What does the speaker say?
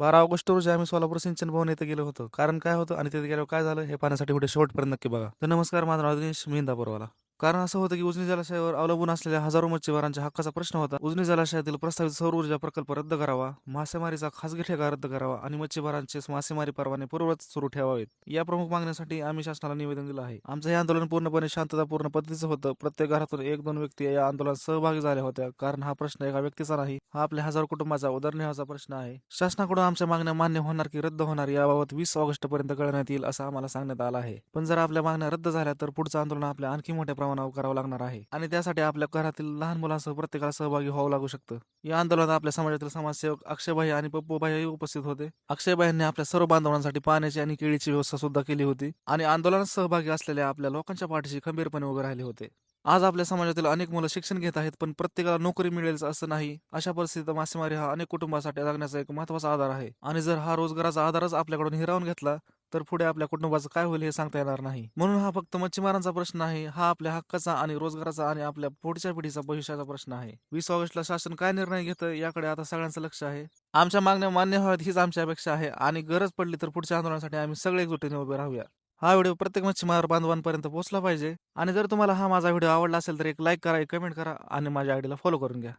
12 August रोजी आम्ही सोलापूर सिंचन भवन येथे गेलो होतो. कारण काय होतं आणि तिथे गेल्यावर काय झालं हे पाहण्यासाठी व्हिडिओ शेवटपर्यंत नक्की बघा. तर नमस्कार, माझं नाव दिनेश, मी इंदापूरवाला. कारण असं होतं की उजनी जलाशयावर अवलंबून असलेल्या हजारो मच्छीमारांच्या हक्काचा प्रश्न होता. उजनी जलाशयातील प्रस्तावित सौर ऊर्जा प्रकल्प रद्द करावा, मासेमारीचा खासगी ठेका रद्द करावा आणि मच्छीमारांचे मासेमारी परवाने पूर्ववत सुरू ठेवावेत. या प्रमुख मागण्यासाठी आम्ही शासनाला निवेदन दिलं आहे. आमचं हे आंदोलन पूर्णपणे शांततापूर्ण पद्धतीचं होतं. प्रत्येक घरातून 1-2 व्यक्ती या आंदोलनात सहभागी झाल्या होत्या. कारण हा प्रश्न एका व्यक्तीचा नाही, हा आपल्या हजारो कुटुंबाचा उदरनिर्वाहाचा प्रश्न आहे. शासनाकडून आमच्या मागण्या मान्य होणार की रद्द होणार याबाबत 20 ऑगस्ट पर्यंत कळवण्यात येईल असं आम्हाला सांगण्यात आलं आहे. पण जर आपल्या मागण्या रद्द झाल्या तर पुढचं आंदोलन आपल्या आणखी मोठ्या प्रमाणावर करावं लागणार आहे आणि त्यासाठी आपल्या घरातील लहान मुलांसह प्रत्येकाला सहभागी व्हावं लागू शकतं. या आंदोलनात आपल्या समाजातील समाजसेवक अक्षयभाई आणि पप्पूभाई उपस्थित होते. अक्षयभाईंनी आपल्या सर्व बांधवांसाठी पाण्याची आणि केळीची व्यवस्था सुद्धा केली होती आणि आंदोलनात सहभागी असलेल्या आपल्या लोकांच्या पाठीशी खंबीरपणे उभे राहिले होते. आज आपल्या समाजातील अनेक मुलं शिक्षण घेत आहेत, पण प्रत्येकाला नोकरी मिळेल असं नाही. अशा परिस्थितीत मासेमारी हा अनेक कुटुंबासाठी जगण्याचा एक महत्त्वाचा आधार आहे आणि जर हा रोजगाराचा आधारच आपल्याकडून हिरावून घेतला तर पुढे आपल्या कुटुंबाचं काय होईल हे सांगता येणार नाही. म्हणून हा फक्त मच्छीमारांचा प्रश्न नाही, हा आपल्या हक्काचा आणि रोजगाराचा आणि आपल्या पुढच्या पिढीचा भविष्याचा प्रश्न आहे. 20 ऑगस्टला शासन काय निर्णय घेतं याकडे आता सगळ्यांचं लक्ष आहे. आमच्या मागण्या मान्य व्हाव्यात हीच आमची अपेक्षा आहे आणि गरज पडली तर पुढच्या आंदोलनासाठी आम्ही सगळे एकजुटीने उभे राहूया. हा व्हिडिओ प्रत्येक मच्छीमार बांधवांपर्यंत पोहोचला पाहिजे आणि जर तुम्हाला हा माझा व्हिडिओ आवडला असेल तर एक लाईक करा, एक कमेंट करा आणि माझ्या आयडीला फॉलो करून घ्या.